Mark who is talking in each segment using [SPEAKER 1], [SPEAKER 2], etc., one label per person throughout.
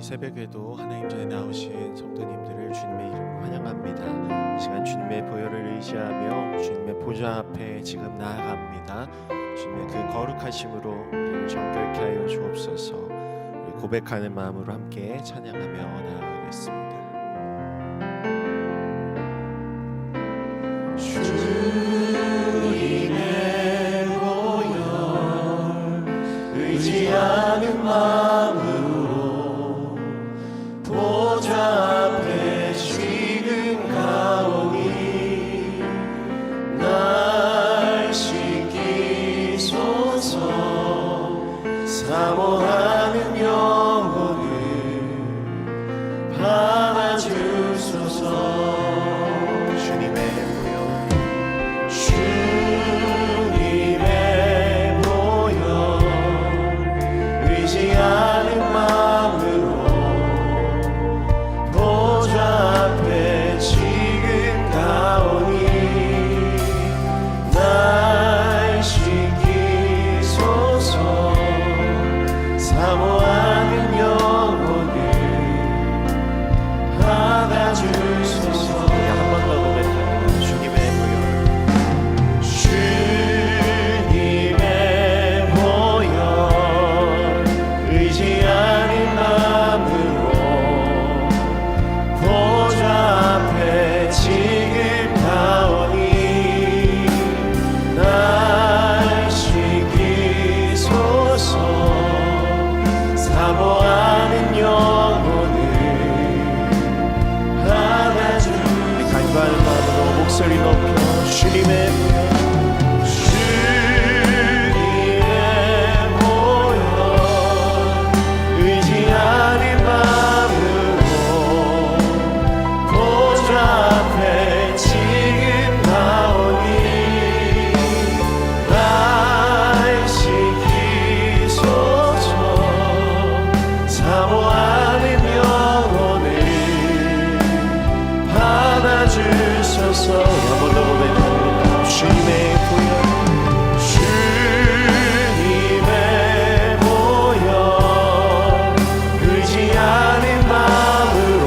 [SPEAKER 1] 새벽에도 하나님 전에 나오신 성도님들을 주님의 이름으로 환영합니다. 이 시간 주님의 보혈을 의지하며 주님의 보좌 앞에 지금 나아갑니다. 주님의 그 거룩하심으로 우리를 정결케 하여 주옵소서. 우리 고백하는 마음으로 함께 찬양하며 나아가겠습니다.
[SPEAKER 2] 주님의 보혈 의지하는 마음으로 보좌 앞에 지금 가오니 날 씻기소서. 사모하는 영혼을 받아주소서. 주님의 보혈 의지하는 마음으로 보좌 앞에 지금 가오니 날 씻기소서. 사모하는 영혼을 받아주소서. 한 번 더 고백합니다. 주님의 보혈 의지하는 마음으로 보좌 앞에 지금 가오니 날 씻기소서. 사모하는 영혼을 받아주소서. 간과하는 마음으로 목소리 높여 주님의 한번 더 고백합니다. 주님의 보혈 주님의 보혈 의지하는 마음으로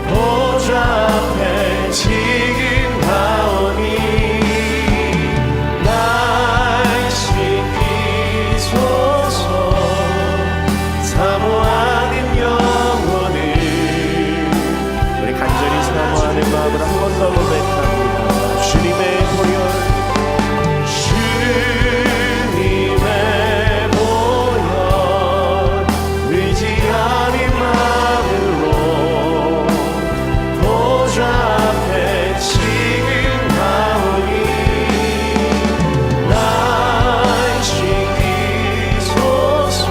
[SPEAKER 2] 보좌 앞에 지금 가오니 날 씻기소서. 사모하는 영혼을 우리 간절히 사모하는 마음을 한 번 더 고백합니다. 주님의 보혈 주님의 보혈 의지하는 마음으로 보좌 앞에 지금 가오니 날 씻기소서.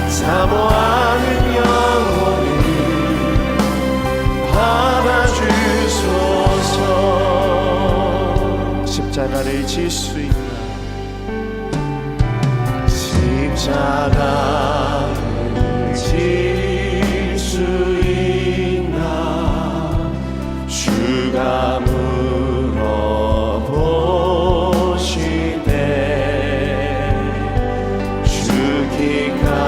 [SPEAKER 2] 사모하는 영혼을 받아주소서. 십자가를 질 수 있나? 십자가를 질 수 있나? 주가 물어보시되 죽기까지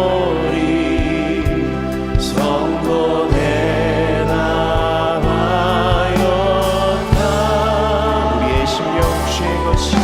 [SPEAKER 2] 따르오리. 성도 대담하였다. 우리의 심령 주의 것이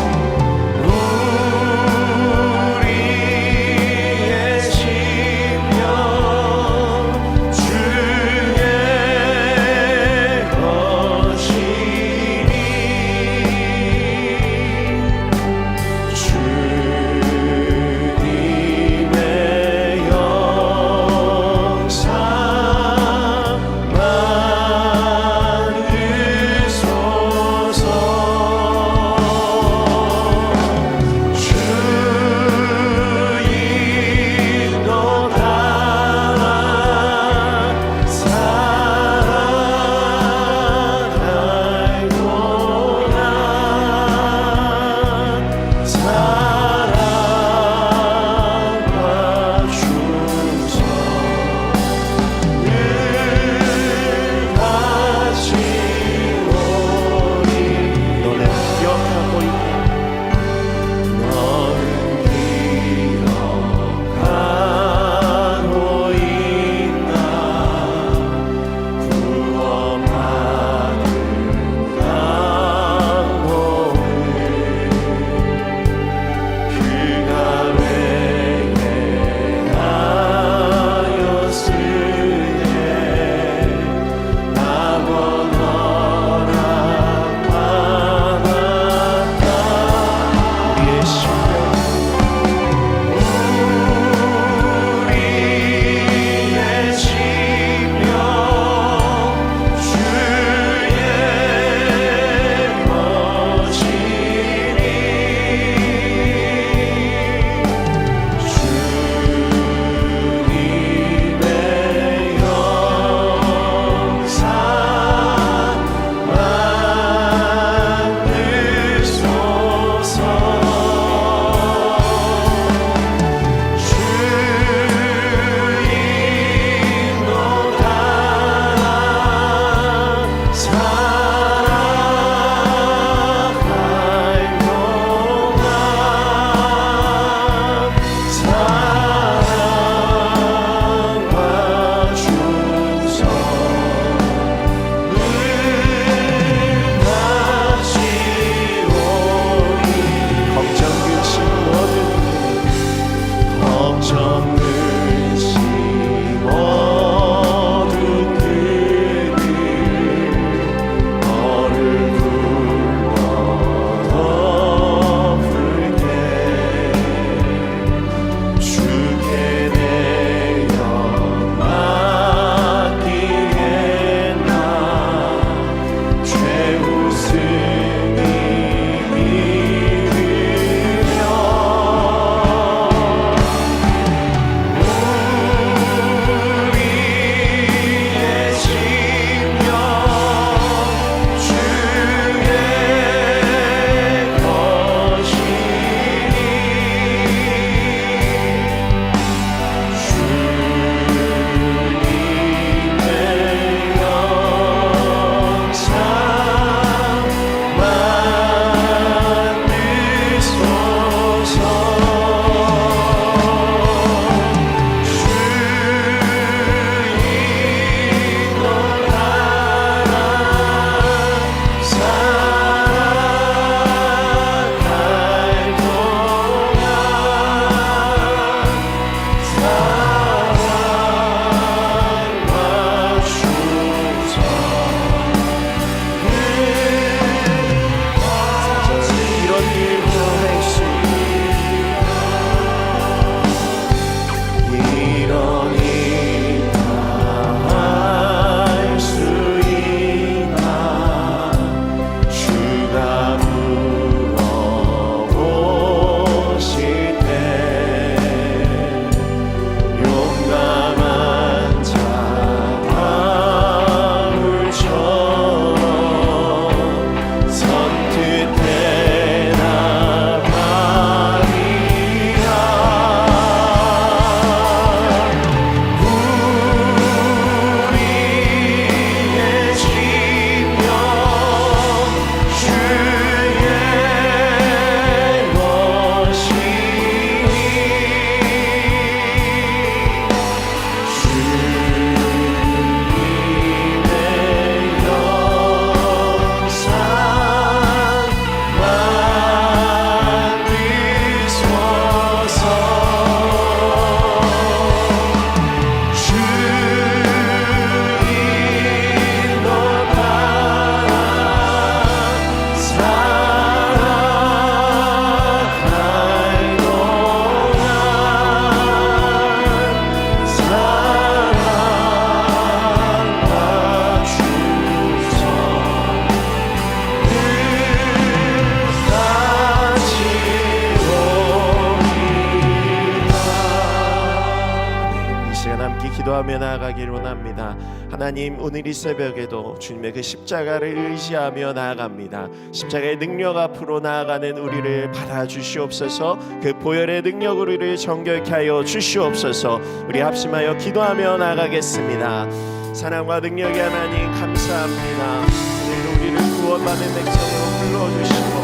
[SPEAKER 1] 기도하며 나아가기를 원합니다. 하나님, 오늘 이 새벽에도 주님의 그 십자가를 의지하며 나아갑니다. 십자가의 능력 앞으로 나아가는 우리를 받아주시옵소서. 그 보혈의 능력으로 우리를 정결케 하여 주시옵소서. 우리 합심하여 기도하며 나아가겠습니다. 사랑과 능력의 하나님, 감사합니다. 오늘도 우리를 구원받는 백성으로 불러주시고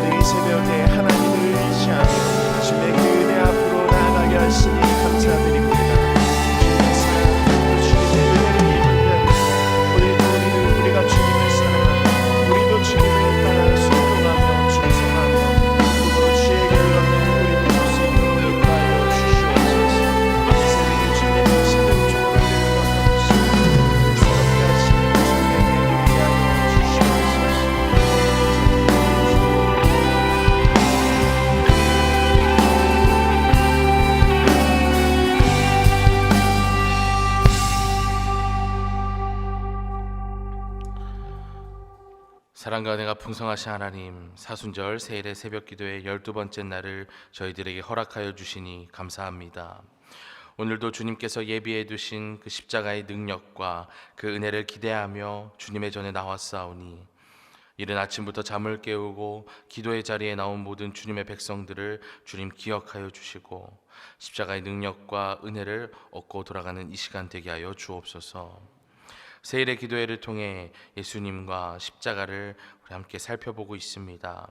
[SPEAKER 1] 이 새벽에 하나님을 의지하며 주님의 그 은혜 앞으로 나아가게 하시니 감사드립니다. 주님의 사랑, 주님의 은혜를 입은 오늘도 우리가 주님을 사랑하며 우리도 주님을 따라 순종하며 충성하며 그로 주에게 이르는 우리도 볼 수 있도록 인도하여 주시옵소서. 이 새벽에 주님의 신을 종으로 내려놓으시고 새롭게 하시는 주님의 은혜를 위하여 주시옵소서.
[SPEAKER 3] 사랑과 은혜가 풍성하신 하나님, 사순절 세일의 새벽기도의 12번째 날을 저희들에게 허락하여 주시니 감사합니다. 오늘도 주님께서 예비해 두신 그 십자가의 능력과 그 은혜를 기대하며 주님의 전에 나왔사오니 이른 아침부터 잠을 깨우고 기도의 자리에 나온 모든 주님의 백성들을 주님 기억하여 주시고 십자가의 능력과 은혜를 얻고 돌아가는 이 시간 되게 하여 주옵소서. 세일의 기도회를 통해 예수님과 십자가를 우리 함께 살펴보고 있습니다.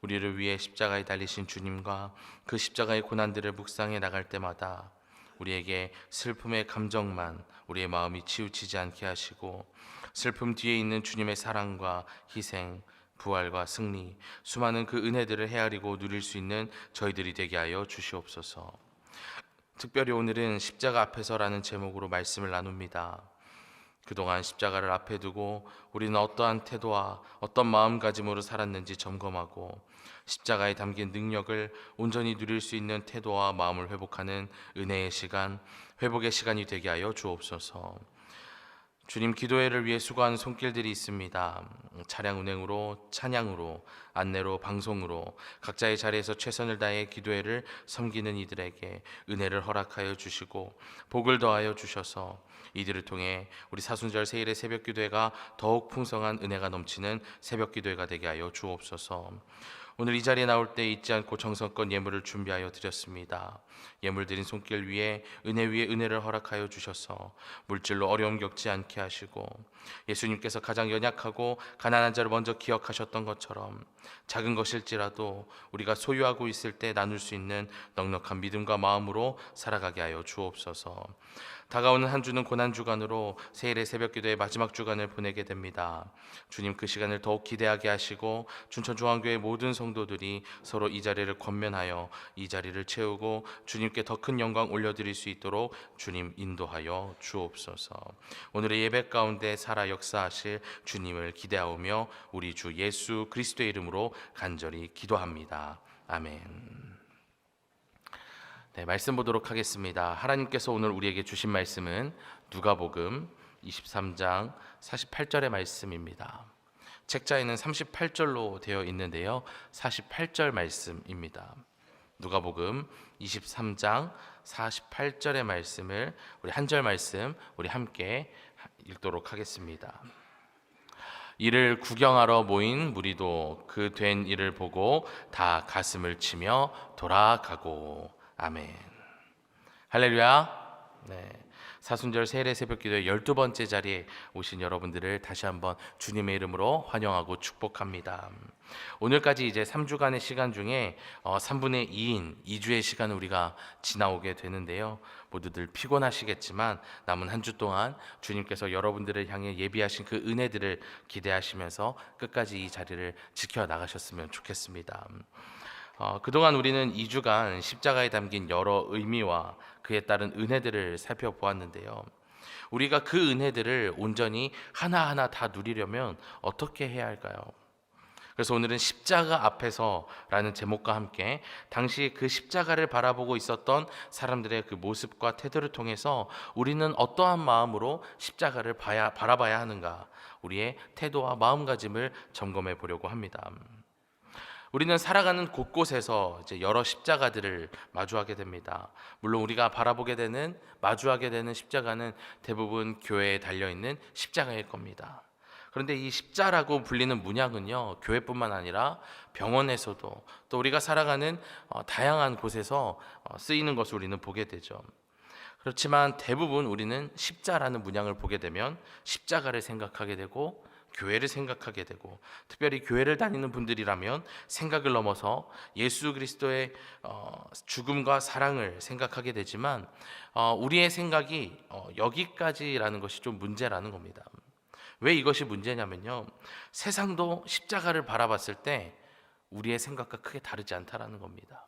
[SPEAKER 3] 우리를 위해 십자가에 달리신 주님과 그 십자가의 고난들을 묵상해 나갈 때마다 우리에게 슬픔의 감정만 우리의 마음이 치우치지 않게 하시고 슬픔 뒤에 있는 주님의 사랑과 희생, 부활과 승리, 수많은 그 은혜들을 헤아리고 누릴 수 있는 저희들이 되게 하여 주시옵소서. 특별히 오늘은 십자가 앞에서라는 제목으로 말씀을 나눕니다. 그동안 십자가를 앞에 두고 우리는 어떠한 태도와 어떤 마음가짐으로 살았는지 점검하고 십자가에 담긴 능력을 온전히 누릴 수 있는 태도와 마음을 회복하는 은혜의 시간, 회복의 시간이 되게 하여 주옵소서. 주님, 기도회를 위해 수고하는 손길들이 있습니다. 차량 운행으로, 찬양으로, 안내로, 방송으로 각자의 자리에서 최선을 다해 기도회를 섬기는 이들에게 은혜를 허락하여 주시고 복을 더하여 주셔서 이들을 통해 우리 사순절 세일의 새벽기도회가 더욱 풍성한 은혜가 넘치는 새벽기도회가 되게 하여 주옵소서. 오늘 이 자리에 나올 때 잊지 않고 정성껏 예물을 준비하여 드렸습니다. 예물 드린 손길 위에 은혜를 허락하여 주셔서 물질로 어려움 겪지 않게 하시고 예수님께서 가장 연약하고 가난한 자를 먼저 기억하셨던 것처럼 작은 것일지라도 우리가 소유하고 있을 때 나눌 수 있는 넉넉한 믿음과 마음으로 살아가게 하여 주옵소서. 다가오는 한 주는 고난주간으로 세일의 새벽기도의 마지막 주간을 보내게 됩니다. 주님, 그 시간을 더욱 기대하게 하시고 춘천중앙교회 모든 성도들이 서로 이 자리를 권면하여 이 자리를 채우고 주님께 더 큰 영광 올려드릴 수 있도록 주님 인도하여 주옵소서. 오늘의 예배 가운데 살아 역사하실 주님을 기대하오며 우리 주 예수 그리스도의 이름으로 간절히 기도합니다. 아멘. 네, 말씀 보도록 하겠습니다. 하나님께서 오늘 우리에게 주신 말씀은 누가복음 23장 48절의 말씀입니다. 책자에는 38절로 되어 있는데요, 48절 말씀입니다. 누가복음 23장 48절의 말씀을 우리 한 절 말씀 우리 함께 읽도록 하겠습니다. 이를 구경하러 모인 무리도 그 된 일을 보고 다 가슴을 치며 돌아가고. 아멘. 할렐루야. 네. 사순절 세일의 새벽기도의 12번째 자리에 오신 여러분들을 다시 한번 주님의 이름으로 환영하고 축복합니다. 오늘까지 이제 3주간의 시간 중에 3분의 2인 2주의 시간을 우리가 지나오게 되는데요, 모두들 피곤하시겠지만 남은 한 주 동안 주님께서 여러분들을 향해 예비하신 그 은혜들을 기대하시면서 끝까지 이 자리를 지켜나가셨으면 좋겠습니다. 그동안 우리는 2주간 십자가에 담긴 여러 의미와 그에 따른 은혜들을 살펴보았는데요, 우리가 그 은혜들을 온전히 하나하나 다 누리려면 어떻게 해야 할까요? 그래서 오늘은 십자가 앞에서라는 제목과 함께 당시 그 십자가를 바라보고 있었던 사람들의 그 모습과 태도를 통해서 우리는 어떠한 마음으로 십자가를 바라봐야 하는가, 우리의 태도와 마음가짐을 점검해 보려고 합니다. 우리는 살아가는 곳곳에서 이제 여러 십자가들을 마주하게 됩니다. 물론 우리가 마주하게 되는 십자가는 대부분 교회에 달려 있는 십자가일 겁니다. 그런데 이 십자라고 불리는 문양은요, 교회뿐만 아니라 병원에서도 또 우리가 살아가는 다양한 곳에서 쓰이는 것을 우리는 보게 되죠. 그렇지만 대부분 우리는 십자라는 문양을 보게 되면 십자가를 생각하게 되고 교회를 생각하게 되고, 특별히 교회를 다니는 분들이라면 생각을 넘어서 예수 그리스도의 죽음과 사랑을 생각하게 되지만 우리의 생각이 여기까지라는 것이 좀 문제라는 겁니다. 왜 이것이 문제냐면요, 세상도 십자가를 바라봤을 때 우리의 생각과 크게 다르지 않다라는 겁니다.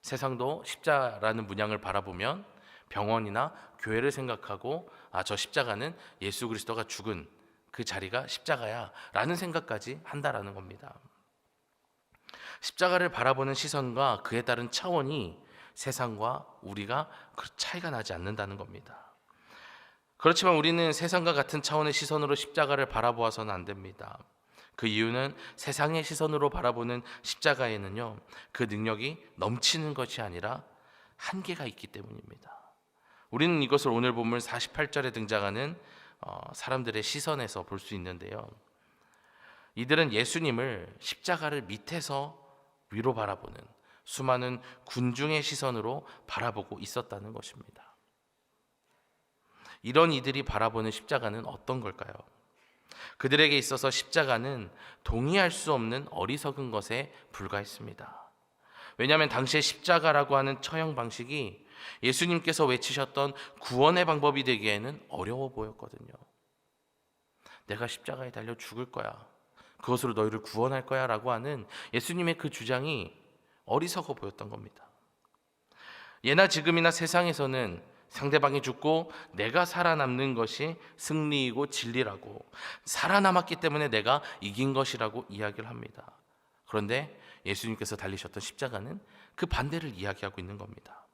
[SPEAKER 3] 세상도 십자라는 문양을 바라보면 병원이나 교회를 생각하고, 저 십자가는 예수 그리스도가 죽은 그 자리가 십자가야 라는 생각까지 한다라는 겁니다. 십자가를 바라보는 시선과 그에 따른 차원이 세상과 우리가 그 차이가 나지 않는다는 겁니다. 그렇지만 우리는 세상과 같은 차원의 시선으로 십자가를 바라보아서는 안 됩니다. 그 이유는 세상의 시선으로 바라보는 십자가에는요, 그 능력이 넘치는 것이 아니라 한계가 있기 때문입니다. 우리는 이것을 오늘 본문 48절에 등장하는 사람들의 시선에서 볼 수 있는데요, 이들은 예수님을 십자가를 밑에서 위로 바라보는 수많은 군중의 시선으로 바라보고 있었다는 것입니다. 이런 이들이 바라보는 십자가는 어떤 걸까요? 그들에게 있어서 십자가는 동의할 수 없는 어리석은 것에 불과했습니다. 왜냐하면 당시의 십자가라고 하는 처형 방식이 예수님께서 외치셨던 구원의 방법이 되기에는 어려워 보였거든요. 내가 십자가에 달려 죽을 거야, 그것으로 너희를 구원할 거야 라고 하는 예수님의 그 주장이 어리석어 보였던 겁니다. 예나 지금이나 세상에서는 상대방이 죽고 내가 살아남는 것이 승리이고 진리라고, 살아남았기 때문에 내가 이긴 것이라고 이야기를 합니다. 그런데 예수님께서 달리셨던 십자가는 그 반대를 이야기하고 있는 겁니다.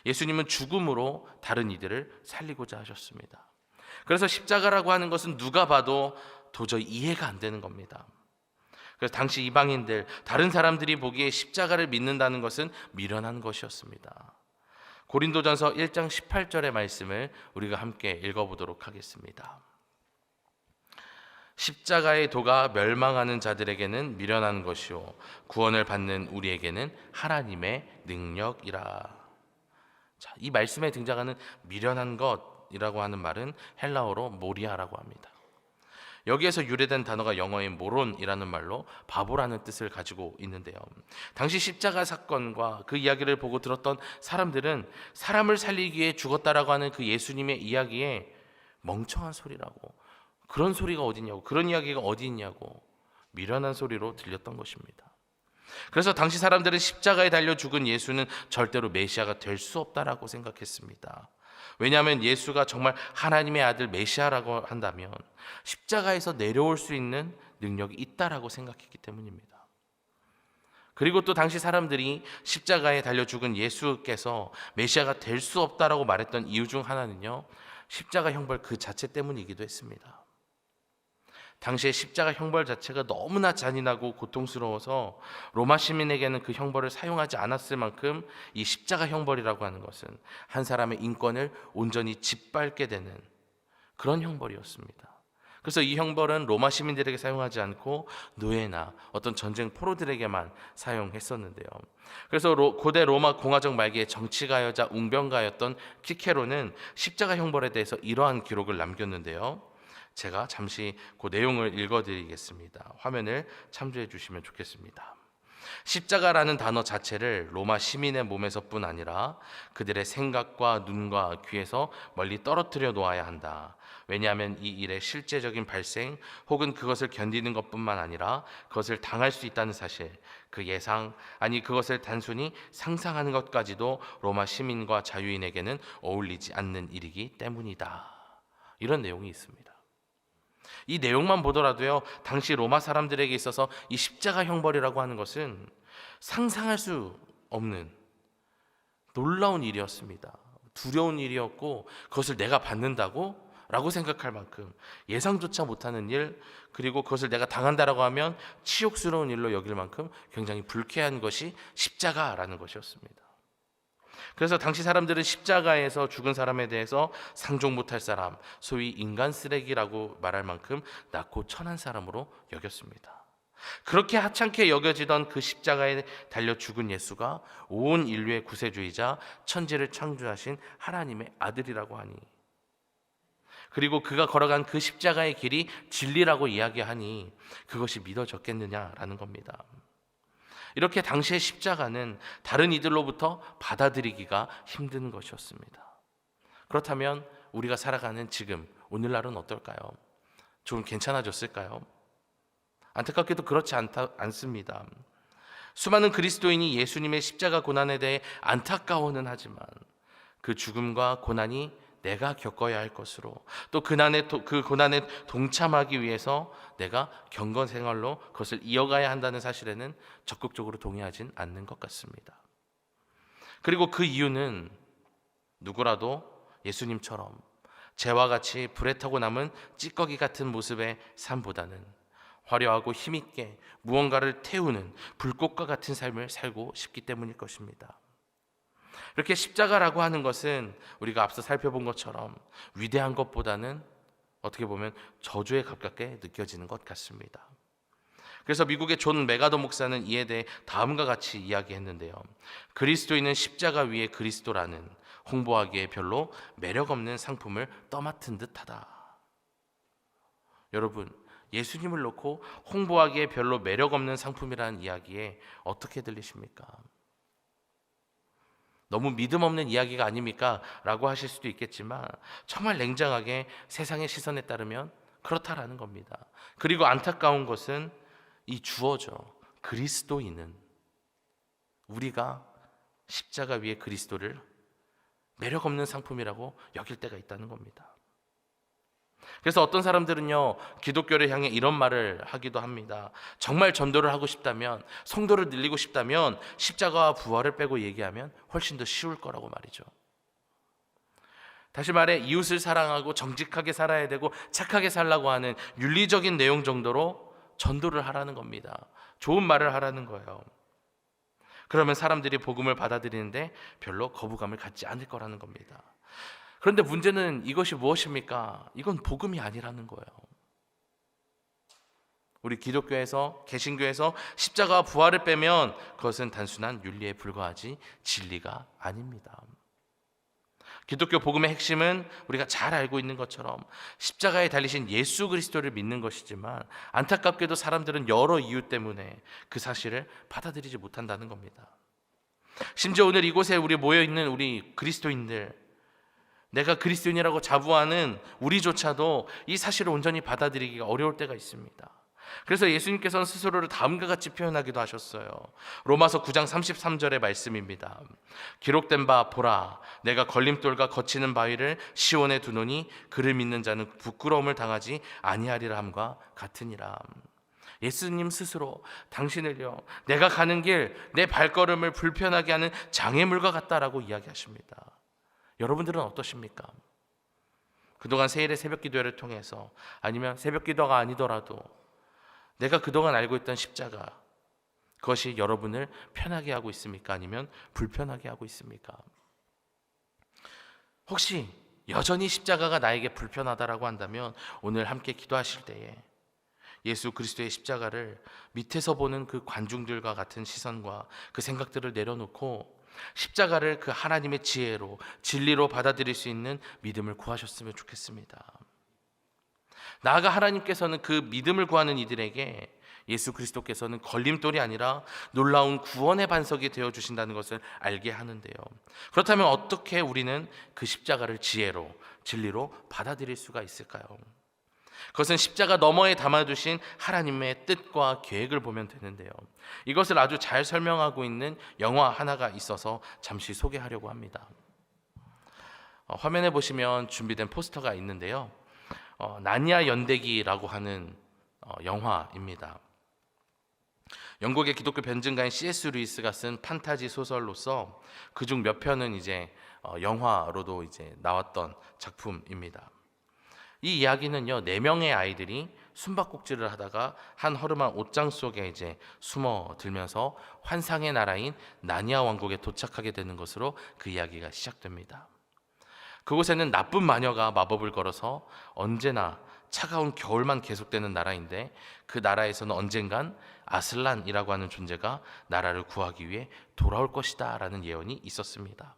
[SPEAKER 3] 예수님은 죽음으로 다른 이들을 살리고자 하셨습니다. 그래서 십자가라고 하는 것은 누가 봐도 도저히 이해가 안 되는 겁니다. 그래서 당시 이방인들, 다른 사람들이 보기에 십자가를 믿는다는 것은 미련한 것이었습니다. 고린도전서 1장 18절의 말씀을 우리가 함께 읽어보도록 하겠습니다. 십자가의 도가 멸망하는 자들에게는 미련한 것이요 구원을 받는 우리에게는 하나님의 능력이라. 자, 이 말씀에 등장하는 미련한 것이라고 하는 말은 헬라어로 모리아라고 합니다. 여기에서 유래된 단어가 영어의 모론이라는 말로 바보라는 뜻을 가지고 있는데요, 당시 십자가 사건과 그 이야기를 보고 들었던 사람들은 사람을 살리기 위해 죽었다라고 하는 그 예수님의 이야기에 멍청한 소리라고, 그런 소리가 어디 있냐고, 그런 이야기가 어디 있냐고 미련한 소리로 들렸던 것입니다. 그래서 당시 사람들은 십자가에 달려 죽은 예수는 절대로 메시아가 될 수 없다라고 생각했습니다. 왜냐하면 예수가 정말 하나님의 아들 메시아라고 한다면 십자가에서 내려올 수 있는 능력이 있다라고 생각했기 때문입니다. 그리고 또 당시 사람들이 십자가에 달려 죽은 예수께서 메시아가 될 수 없다라고 말했던 이유 중 하나는요, 십자가 형벌 그 자체 때문이기도 했습니다. 당시에 십자가 형벌 자체가 너무나 잔인하고 고통스러워서 로마 시민에게는 그 형벌을 사용하지 않았을 만큼 이 십자가 형벌이라고 하는 것은 한 사람의 인권을 온전히 짓밟게 되는 그런 형벌이었습니다. 그래서 이 형벌은 로마 시민들에게 사용하지 않고 노예나 어떤 전쟁 포로들에게만 사용했었는데요. 그래서 고대 로마 공화정 말기에 정치가여자 웅변가였던 키케로는 십자가 형벌에 대해서 이러한 기록을 남겼는데요, 제가 잠시 그 내용을 읽어드리겠습니다. 화면을 참조해 주시면 좋겠습니다. 십자가라는 단어 자체를 로마 시민의 몸에서뿐 아니라 그들의 생각과 눈과 귀에서 멀리 떨어뜨려 놓아야 한다. 왜냐하면 이 일의 실제적인 발생 혹은 그것을 견디는 것뿐만 아니라 그것을 당할 수 있다는 사실, 그 예상, 아니 그것을 단순히 상상하는 것까지도 로마 시민과 자유인에게는 어울리지 않는 일이기 때문이다. 이런 내용이 있습니다. 이 내용만 보더라도요, 당시 로마 사람들에게 있어서 이 십자가 형벌이라고 하는 것은 상상할 수 없는 놀라운 일이었습니다. 두려운 일이었고, 그것을 내가 받는다고? 라고 생각할 만큼 예상조차 못하는 일, 그리고 그것을 내가 당한다라고 하면 치욕스러운 일로 여길 만큼 굉장히 불쾌한 것이 십자가라는 것이었습니다. 그래서 당시 사람들은 십자가에서 죽은 사람에 대해서 상종 못할 사람, 소위 인간 쓰레기라고 말할 만큼 낮고 천한 사람으로 여겼습니다. 그렇게 하찮게 여겨지던 그 십자가에 달려 죽은 예수가 온 인류의 구세주이자 천지를 창조하신 하나님의 아들이라고 하니, 그리고 그가 걸어간 그 십자가의 길이 진리라고 이야기하니 그것이 믿어졌겠느냐라는 겁니다. 이렇게 당시의 십자가는 다른 이들로부터 받아들이기가 힘든 것이었습니다. 그렇다면 우리가 살아가는 지금 오늘날은 어떨까요? 좀 괜찮아졌을까요? 안타깝게도 그렇지 않습니다. 수많은 그리스도인이 예수님의 십자가 고난에 대해 안타까워는 하지만 그 죽음과 고난이 내가 겪어야 할 것으로, 또 그 고난에 동참하기 위해서 내가 경건 생활로 그것을 이어가야 한다는 사실에는 적극적으로 동의하진 않는 것 같습니다. 그리고 그 이유는 누구라도 예수님처럼 재와 같이 불에 타고 남은 찌꺼기 같은 모습의 삶보다는 화려하고 힘있게 무언가를 태우는 불꽃과 같은 삶을 살고 싶기 때문일 것입니다. 이렇게 십자가라고 하는 것은 우리가 앞서 살펴본 것처럼 위대한 것보다는 어떻게 보면 저주에 가깝게 느껴지는 것 같습니다. 그래서 미국의 존 메가더 목사는 이에 대해 다음과 같이 이야기했는데요. 그리스도인은 십자가 위에 그리스도라는 홍보하기에 별로 매력 없는 상품을 떠맡은 듯하다. 여러분, 예수님을 놓고 홍보하기에 별로 매력 없는 상품이라는 이야기에 어떻게 들리십니까? 너무 믿음 없는 이야기가 아닙니까? 라고 하실 수도 있겠지만 정말 냉정하게 세상의 시선에 따르면 그렇다라는 겁니다. 그리고 안타까운 것은 이 주어죠. 그리스도인은, 우리가 십자가 위에 그리스도를 매력 없는 상품이라고 여길 때가 있다는 겁니다. 그래서 어떤 사람들은요, 기독교를 향해 이런 말을 하기도 합니다. 정말 전도를 하고 싶다면, 성도를 늘리고 싶다면 십자가와 부활을 빼고 얘기하면 훨씬 더 쉬울 거라고 말이죠. 다시 말해 이웃을 사랑하고 정직하게 살아야 되고 착하게 살라고 하는 윤리적인 내용 정도로 전도를 하라는 겁니다. 좋은 말을 하라는 거예요. 그러면 사람들이 복음을 받아들이는데 별로 거부감을 갖지 않을 거라는 겁니다. 그런데 문제는 이것이 무엇입니까? 이건 복음이 아니라는 거예요. 우리 기독교에서, 개신교에서 십자가와 부활을 빼면 그것은 단순한 윤리에 불과하지 진리가 아닙니다. 기독교 복음의 핵심은 우리가 잘 알고 있는 것처럼 십자가에 달리신 예수 그리스도를 믿는 것이지만, 안타깝게도 사람들은 여러 이유 때문에 그 사실을 받아들이지 못한다는 겁니다. 심지어 오늘 이곳에 우리 모여있는 우리 그리스도인들, 내가 그리스도인이라고 자부하는 우리조차도 이 사실을 온전히 받아들이기가 어려울 때가 있습니다. 그래서 예수님께서는 스스로를 다음과 같이 표현하기도 하셨어요. 로마서 9장 33절의 말씀입니다. 기록된 바 보라, 내가 걸림돌과 거치는 바위를 시온에 두노니 그를 믿는 자는 부끄러움을 당하지 아니하리라 함과 같으니라. 예수님 스스로 당신을요, 내가 가는 길, 내 발걸음을 불편하게 하는 장애물과 같다라고 이야기하십니다. 여러분들은 어떠십니까? 그동안 세일의 새벽 기도회를 통해서, 아니면 새벽 기도가 아니더라도 내가 그동안 알고 있던 십자가, 그것이 여러분을 편하게 하고 있습니까? 아니면 불편하게 하고 있습니까? 혹시 여전히 십자가가 나에게 불편하다라고 한다면 오늘 함께 기도하실 때에 예수 그리스도의 십자가를 밑에서 보는 그 관중들과 같은 시선과 그 생각들을 내려놓고 십자가를 그 하나님의 지혜로, 진리로 받아들일 수 있는 믿음을 구하셨으면 좋겠습니다. 나아가 하나님께서는 그 믿음을 구하는 이들에게 예수 그리스도께서는 걸림돌이 아니라 놀라운 구원의 반석이 되어주신다는 것을 알게 하는데요. 그렇다면 어떻게 우리는 그 십자가를 지혜로, 진리로 받아들일 수가 있을까요? 그것은 십자가 너머에 담아두신 하나님의 뜻과 계획을 보면 되는데요. 이것을 아주 잘 설명하고 있는 영화 하나가 있어서 잠시 소개하려고 합니다. 화면에 보시면 준비된 포스터가 있는데요. 나니아 연대기라고 하는 영화입니다. 영국의 기독교 변증가인 C.S. 루이스가 쓴 판타지 소설로서 그중 몇 편은 이제 영화로도 이제 나왔던 작품입니다. 이 이야기는요, 4명의 아이들이 숨바꼭질을 하다가 한 허름한 옷장 속에 이제 숨어들면서 환상의 나라인 나니아 왕국에 도착하게 되는 것으로 그 이야기가 시작됩니다. 그곳에는 나쁜 마녀가 마법을 걸어서 언제나 차가운 겨울만 계속되는 나라인데, 그 나라에서는 언젠간 아슬란이라고 하는 존재가 나라를 구하기 위해 돌아올 것이다 라는 예언이 있었습니다.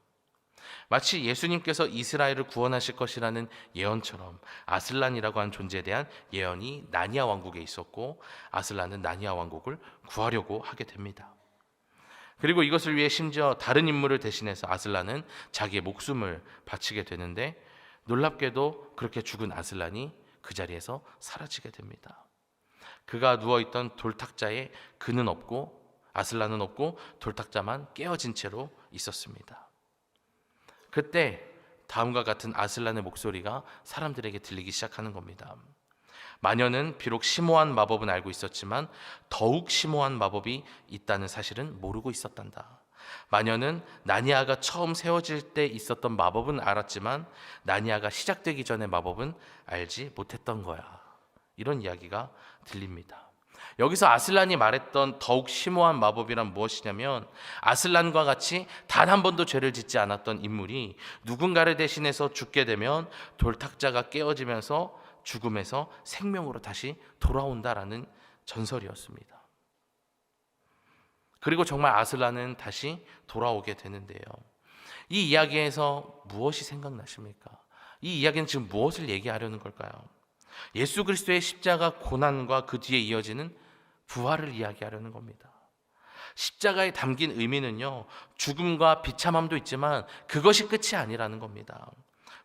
[SPEAKER 3] 마치 예수님께서 이스라엘을 구원하실 것이라는 예언처럼 아슬란이라고 하는 존재에 대한 예언이 나니아 왕국에 있었고, 아슬란은 나니아 왕국을 구하려고 하게 됩니다. 그리고 이것을 위해 심지어 다른 인물을 대신해서 아슬란은 자기의 목숨을 바치게 되는데, 놀랍게도 그렇게 죽은 아슬란이 그 자리에서 사라지게 됩니다. 그가 누워있던 돌탁자에 그는 없고 아슬란은 없고 돌탁자만 깨어진 채로 있었습니다. 그때 다음과 같은 아슬란의 목소리가 사람들에게 들리기 시작하는 겁니다. 마녀는 비록 심오한 마법은 알고 있었지만 더욱 심오한 마법이 있다는 사실은 모르고 있었단다. 마녀는 나니아가 처음 세워질 때 있었던 마법은 알았지만 나니아가 시작되기 전의 마법은 알지 못했던 거야. 이런 이야기가 들립니다. 여기서 아슬란이 말했던 더욱 심오한 마법이란 무엇이냐면, 아슬란과 같이 단 한 번도 죄를 짓지 않았던 인물이 누군가를 대신해서 죽게 되면 돌탁자가 깨어지면서 죽음에서 생명으로 다시 돌아온다라는 전설이었습니다. 그리고 정말 아슬란은 다시 돌아오게 되는데요. 이 이야기에서 무엇이 생각나십니까? 이 이야기는 지금 무엇을 얘기하려는 걸까요? 예수 그리스도의 십자가 고난과 그 뒤에 이어지는 부활을 이야기하려는 겁니다. 십자가에 담긴 의미는요, 죽음과 비참함도 있지만 그것이 끝이 아니라는 겁니다.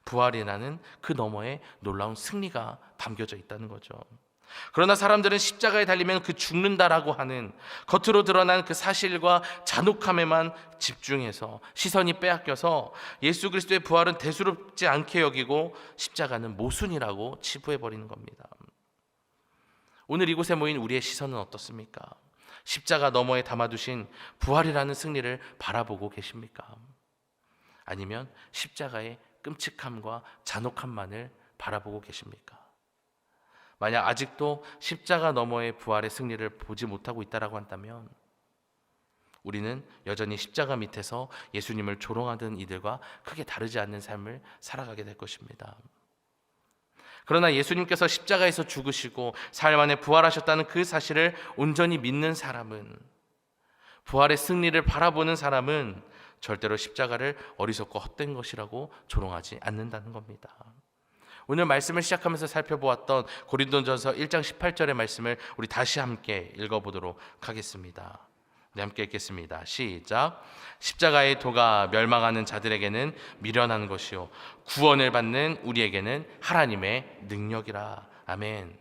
[SPEAKER 3] 부활이라는 그 너머에 놀라운 승리가 담겨져 있다는 거죠. 그러나 사람들은 십자가에 달리면 그 죽는다라고 하는 겉으로 드러난 그 사실과 잔혹함에만 집중해서 시선이 빼앗겨서 예수 그리스도의 부활은 대수롭지 않게 여기고 십자가는 모순이라고 치부해버리는 겁니다. 오늘 이곳에 모인 우리의 시선은 어떻습니까? 십자가 너머에 담아두신 부활이라는 승리를 바라보고 계십니까? 아니면 십자가의 끔찍함과 잔혹함만을 바라보고 계십니까? 만약 아직도 십자가 너머의 부활의 승리를 보지 못하고 있다라고 한다면 우리는 여전히 십자가 밑에서 예수님을 조롱하던 이들과 크게 다르지 않는 삶을 살아가게 될 것입니다. 그러나 예수님께서 십자가에서 죽으시고 사흘 만에 부활하셨다는 그 사실을 온전히 믿는 사람은, 부활의 승리를 바라보는 사람은 절대로 십자가를 어리석고 헛된 것이라고 조롱하지 않는다는 겁니다. 오늘 말씀을 시작하면서 살펴보았던 고린도전서 1장 18절의 말씀을 우리 다시 함께 읽어보도록 하겠습니다. 네, 함께 읽겠습니다. 시작. 십자가의 도가 멸망하는 자들에게는 미련한 것이요 구원을 받는 우리에게는 하나님의 능력이라. 아멘.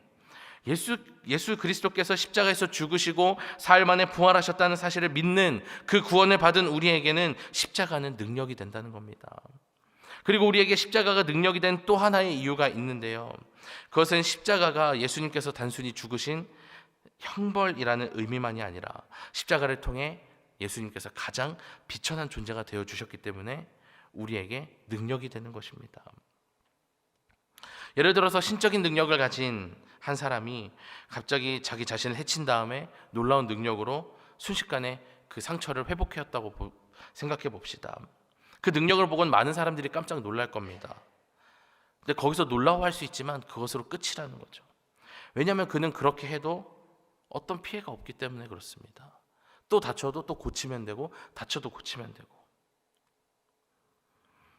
[SPEAKER 3] 예수 그리스도께서 십자가에서 죽으시고 사흘 만에 부활하셨다는 사실을 믿는 그 구원을 받은 우리에게는 십자가는 능력이 된다는 겁니다. 그리고 우리에게 십자가가 능력이 된 또 하나의 이유가 있는데요. 그것은 십자가가 예수님께서 단순히 죽으신 형벌이라는 의미만이 아니라 십자가를 통해 예수님께서 가장 비천한 존재가 되어주셨기 때문에 우리에게 능력이 되는 것입니다. 예를 들어서 신적인 능력을 가진 한 사람이 갑자기 자기 자신을 해친 다음에 놀라운 능력으로 순식간에 그 상처를 회복해왔다고 생각해 봅시다. 그 능력을 보고는 많은 사람들이 깜짝 놀랄 겁니다. 근데 거기서 놀라워할 수 있지만 그것으로 끝이라는 거죠. 왜냐하면 그는 그렇게 해도 어떤 피해가 없기 때문에 그렇습니다. 또 다쳐도 또 고치면 되고, 다쳐도 고치면 되고,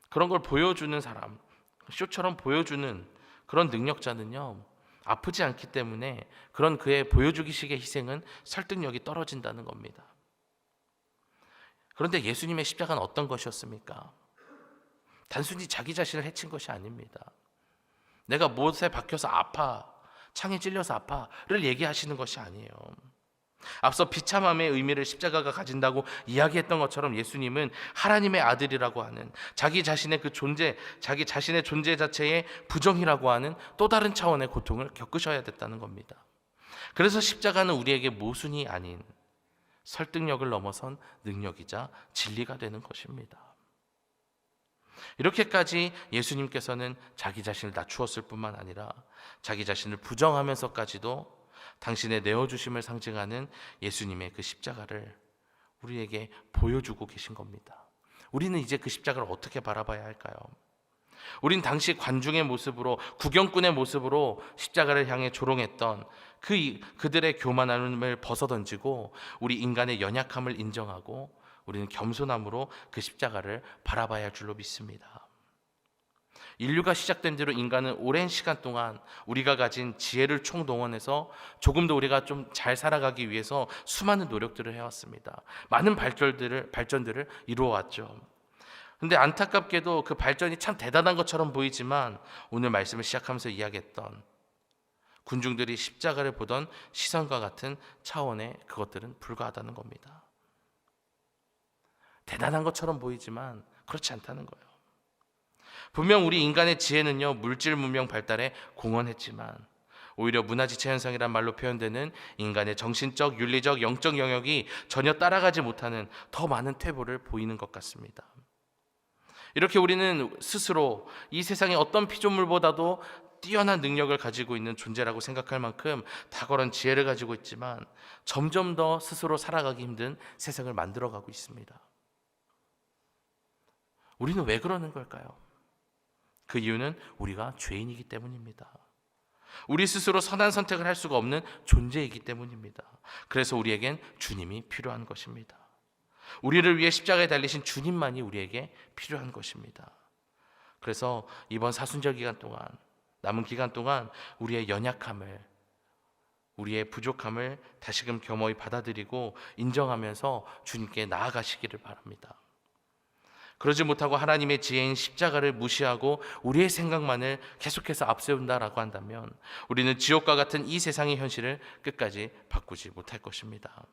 [SPEAKER 3] 그런 걸 보여주는 사람, 쇼처럼 보여주는 그런 능력자는요, 아프지 않기 때문에 그런 그의 보여주기식의 희생은 설득력이 떨어진다는 겁니다. 그런데 예수님의 십자가는 어떤 것이었습니까? 단순히 자기 자신을 해친 것이 아닙니다. 내가 못에 박혀서 아파, 창에 찔려서 아파를 얘기하시는 것이 아니에요. 앞서 비참함의 의미를 십자가가 가진다고 이야기했던 것처럼 예수님은 하나님의 아들이라고 하는 자기 자신의 그 존재, 자기 자신의 존재 자체의 부정이라고 하는 또 다른 차원의 고통을 겪으셔야 됐다는 겁니다. 그래서 십자가는 우리에게 모순이 아닌 설득력을 넘어선 능력이자 진리가 되는 것입니다. 이렇게까지 예수님께서는 자기 자신을 낮추었을 뿐만 아니라 자기 자신을 부정하면서까지도 당신의 내어주심을 상징하는 예수님의 그 십자가를 우리에게 보여주고 계신 겁니다. 우리는 이제 그 십자가를 어떻게 바라봐야 할까요? 우린 당시 관중의 모습으로, 구경꾼의 모습으로 십자가를 향해 조롱했던 그들의 교만함을 벗어던지고 우리 인간의 연약함을 인정하고 우리는 겸손함으로 그 십자가를 바라봐야 할 줄로 믿습니다. 인류가 시작된 뒤로 인간은 오랜 시간 동안 우리가 가진 지혜를 총동원해서 조금 더 우리가 좀 잘 살아가기 위해서 수많은 노력들을 해왔습니다. 많은 발전들을 이루어왔죠. 근데 안타깝게도 그 발전이 참 대단한 것처럼 보이지만 오늘 말씀을 시작하면서 이야기했던 군중들이 십자가를 보던 시선과 같은 차원의 그것들은 불과하다는 겁니다. 대단한 것처럼 보이지만 그렇지 않다는 거예요. 분명 우리 인간의 지혜는요, 물질 문명 발달에 공헌했지만 오히려 문화지체 현상이란 말로 표현되는 인간의 정신적, 윤리적, 영적 영역이 전혀 따라가지 못하는 더 많은 퇴보를 보이는 것 같습니다. 이렇게 우리는 스스로 이 세상의 어떤 피조물보다도 뛰어난 능력을 가지고 있는 존재라고 생각할 만큼 탁월한 지혜를 가지고 있지만 점점 더 스스로 살아가기 힘든 세상을 만들어가고 있습니다. 우리는 왜 그러는 걸까요? 그 이유는 우리가 죄인이기 때문입니다. 우리 스스로 선한 선택을 할 수가 없는 존재이기 때문입니다. 그래서 우리에겐 주님이 필요한 것입니다. 우리를 위해 십자가에 달리신 주님만이 우리에게 필요한 것입니다. 그래서 이번 사순절 기간 동안, 남은 기간 동안 우리의 연약함을, 우리의 부족함을 다시금 겸허히 받아들이고 인정하면서 주님께 나아가시기를 바랍니다. 그러지 못하고 하나님의 지혜인 십자가를 무시하고 우리의 생각만을 계속해서 앞세운다라고 한다면 우리는 지옥과 같은 이 세상의 현실을 끝까지 바꾸지 못할 것입니다.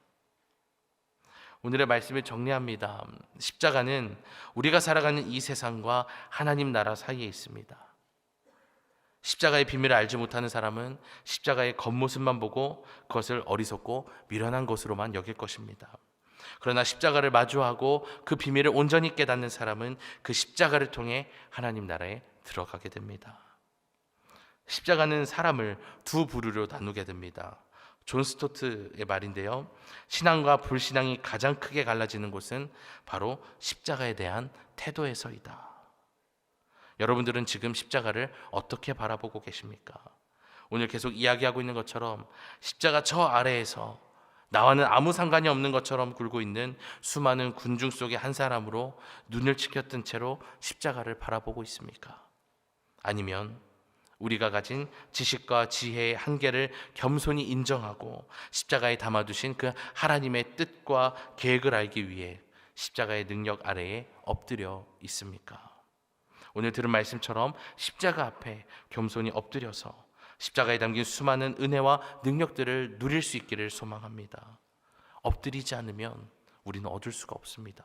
[SPEAKER 3] 오늘의 말씀을 정리합니다. 십자가는 우리가 살아가는 이 세상과 하나님 나라 사이에 있습니다. 십자가의 비밀을 알지 못하는 사람은 십자가의 겉모습만 보고 그것을 어리석고 미련한 것으로만 여길 것입니다. 그러나 십자가를 마주하고 그 비밀을 온전히 깨닫는 사람은 그 십자가를 통해 하나님 나라에 들어가게 됩니다. 십자가는 사람을 두 부류로 나누게 됩니다. 존 스토트의 말인데요, 신앙과 불신앙이 가장 크게 갈라지는 곳은 바로 십자가에 대한 태도에서이다. 여러분들은 지금 십자가를 어떻게 바라보고 계십니까? 오늘 계속 이야기하고 있는 것처럼 십자가 저 아래에서 나와는 아무 상관이 없는 것처럼 굴고 있는 수많은 군중 속의 한 사람으로 눈을 치켜뜬 채로 십자가를 바라보고 있습니까? 아니면 우리가 가진 지식과 지혜의 한계를 겸손히 인정하고 십자가에 담아두신 그 하나님의 뜻과 계획을 알기 위해 십자가의 능력 아래에 엎드려 있습니까? 오늘 들은 말씀처럼 십자가 앞에 겸손히 엎드려서 십자가에 담긴 수많은 은혜와 능력들을 누릴 수 있기를 소망합니다. 엎드리지 않으면 우리는 얻을 수가 없습니다.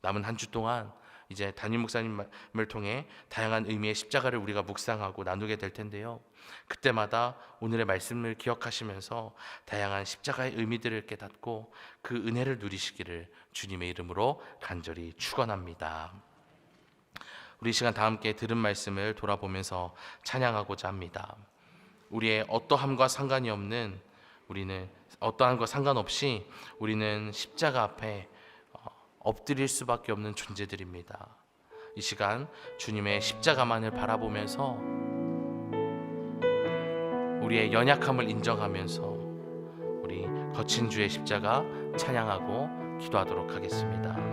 [SPEAKER 3] 남은 한 주 동안 이제 담임 목사님을 통해 다양한 의미의 십자가를 우리가 묵상하고 나누게 될 텐데요, 그때마다 오늘의 말씀을 기억하시면서 다양한 십자가의 의미들을 깨닫고 그 은혜를 누리시기를 주님의 이름으로 간절히 축원합니다. 우리 시간 다 함께 들은 말씀을 돌아보면서 찬양하고자 합니다. 우리의 어떠함과 상관이 없는, 우리는 어떠함과 상관없이 우리는 십자가 앞에 엎드릴 수밖에 없는 존재들입니다. 이 시간 주님의 십자가만을 바라보면서 우리의 연약함을 인정하면서 우리 거친 주의 십자가 찬양하고 기도하도록 하겠습니다.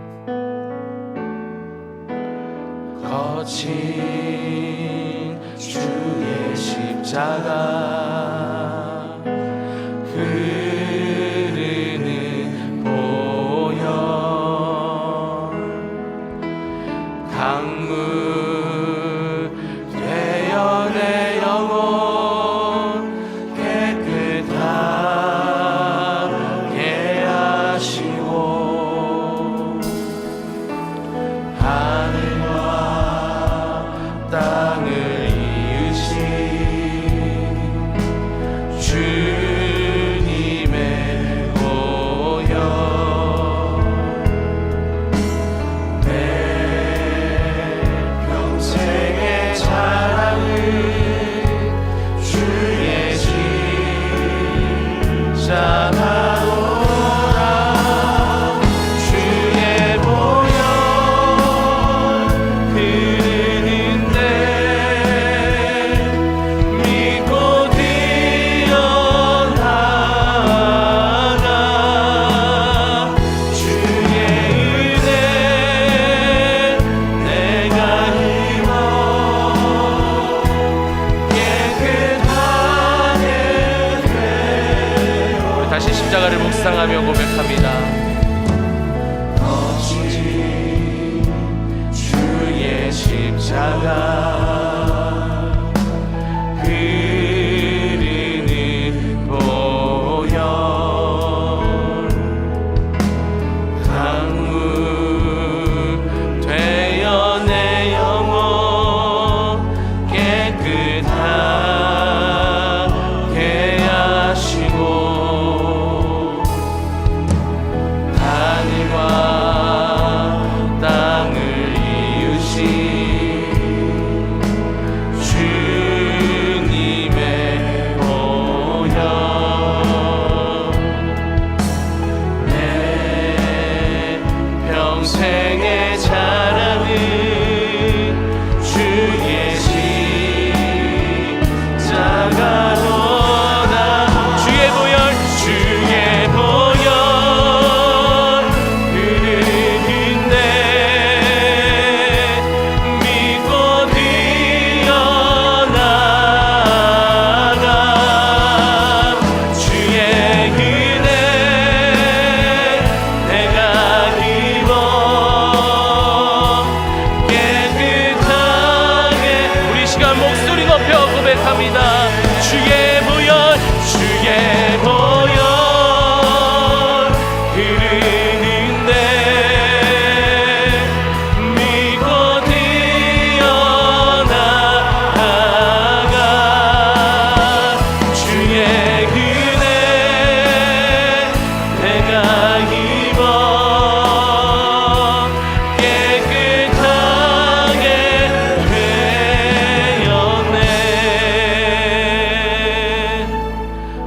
[SPEAKER 3] 거친 주의 십자가 흐르는 보혈 강물 되어 내 영혼 깨끗하게 하시고 하늘과 땅을 이으신 거친 주의 십자가 흐르는 보혈 강물 되어 내 영혼 깨끗하게 하시고 하늘과 땅을 이으신 주님의 보혈 내 평생의 자랑은 주의 십자가로다. 주의 보혈 흐르는데 믿고 뛰어나가 주의 은혜 내가 입어 깨끗하게 우리 시간 목소리 높여 고백합니다. 주의 보혈 흐르는데 믿고 뛰어나가 주의 은혜 내가 입어 깨끗하게 되었네.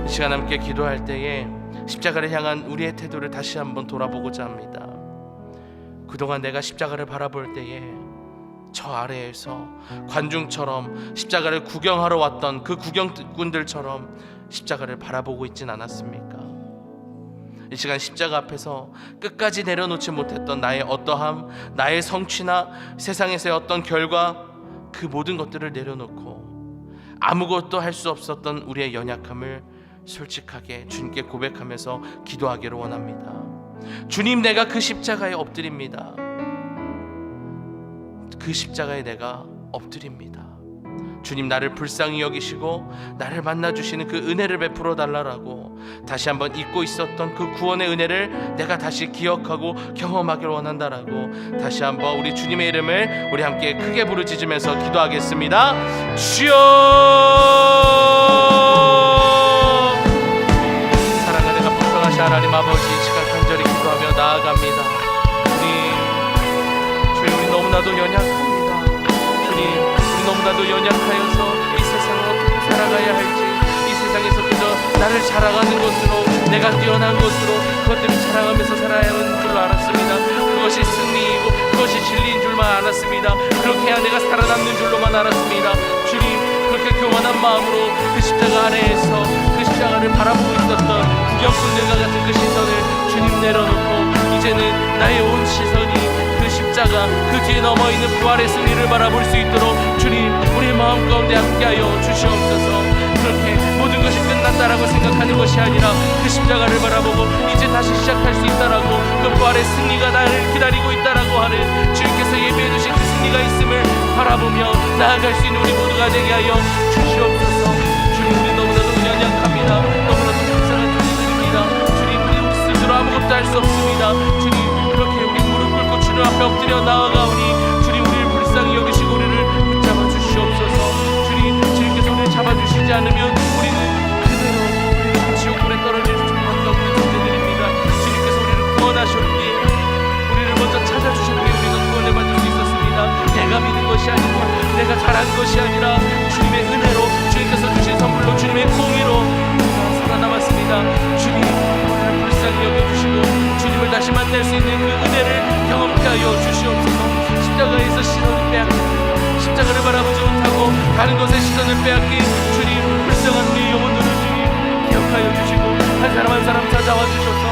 [SPEAKER 3] 이 시간 함께 기도할 때에 십자가를 향한 우리의 태도를 다시 한번 돌아보고자 합니다. 그동안 내가 십자가를 바라볼 때에 저 아래에서 관중처럼 십자가를 구경하러 왔던 그 구경꾼들처럼 십자가를 바라보고 있진 않았습니까? 이 시간 십자가 앞에서 끝까지 내려놓지 못했던 나의 어떠함, 나의 성취나 세상에서의 어떤 결과, 그 모든 것들을 내려놓고 아무것도 할 수 없었던 우리의 연약함을 솔직하게 주님께 고백하면서 기도하기를 원합니다. 주님, 내가 그 십자가에 엎드립니다. 그 십자가에 내가 엎드립니다. 주님, 나를 불쌍히 여기시고 나를 만나주시는 그 은혜를 베풀어 달라라고 다시 한번 잊고 있었던 그 구원의 은혜를 내가 다시 기억하고 경험하기를 원한다라고 다시 한번 우리 주님의 이름을 우리 함께 크게 부르짖으면서 기도하겠습니다. 주여! 사랑하는 풍성하신 하나님 아버지, 이 시간 간절히 기도하며 나아갑니다. 주님, 우리 너무나도 연약합니다. 주님, 너무나도 연약하여서 이 세상을 어떻게 살아가야 할지, 이 세상에서 그저 나를 자랑하는 것으로, 내가 뛰어난 것으로 그것들을 자랑하면서 살아야 하는 줄로 알았습니다. 그것이 승리이고 그것이 진리인 줄만 알았습니다. 그렇게 해야 내가 살아남는 줄로만 알았습니다. 주님, 그렇게 교만한 마음으로 그 십자가 아래에서 그 십자가를 바라보고 있었던 구경꾼들과 같은 그 시선을 주님 내려놓고 이제는 나의 온 시선이 그 십자가 그 뒤에 넘어있는 부활의 승리를 바라볼 수 있도록 주님, 우리의 마음 가운데 함께하여 주시옵소서. 그렇게 모든 것이 끝났다라고 생각하는 것이 아니라 그 십자가를 바라보고 이제 다시 시작할 수 있다라고, 그 부활의 승리가 나를 기다리고 있다라고 하는 주님께서 예비해 두신 그 승리가 있음을 바라보며 나아갈 수 있는 우리 모두가 되게 하여 주시옵소서. 주님, 우리 너무나도 연약합니다. 너무나도 불쌍한 존재들입니다. 주님, 우리 스스로 아무것도 할 수 없습니다. 주님, 그렇게 우리 무릎 꿇고 주님 앞에 엎드려 나아가오니 주님, 우리를 불쌍히 여기시고 우리를 붙잡아 주시옵소서. 주님, 주님께서 우리를 잡아주시지 않으면 우리는 그대로 지옥불에 떨어질 수밖에 없는 존재들입니다. 주님께서 우리를 구원하셨기에, 우리를 먼저 찾아주셨기에 우리가 구원을 받을 수 있었습니다. 내가 믿은 것이 아니고 내가 잘한 것이 아니라 주님의 은혜로, 주님께서 주신 선물로, 주님의 공의로 우리가 살아남았습니다. 주님, 우리를 불쌍히 여겨주시고 주님을 다시 만날 수 있는 그 은혜를 경험케 하여 주시옵소서. 십자가에서 시선을 빼앗긴, 십자가를 바라보지 못하고 다른 것에 시선을 빼앗긴 주님, 불쌍한 우리 영혼들을 주님 기억하여 주시고 한 사람 한 사람 찾아와 주셔서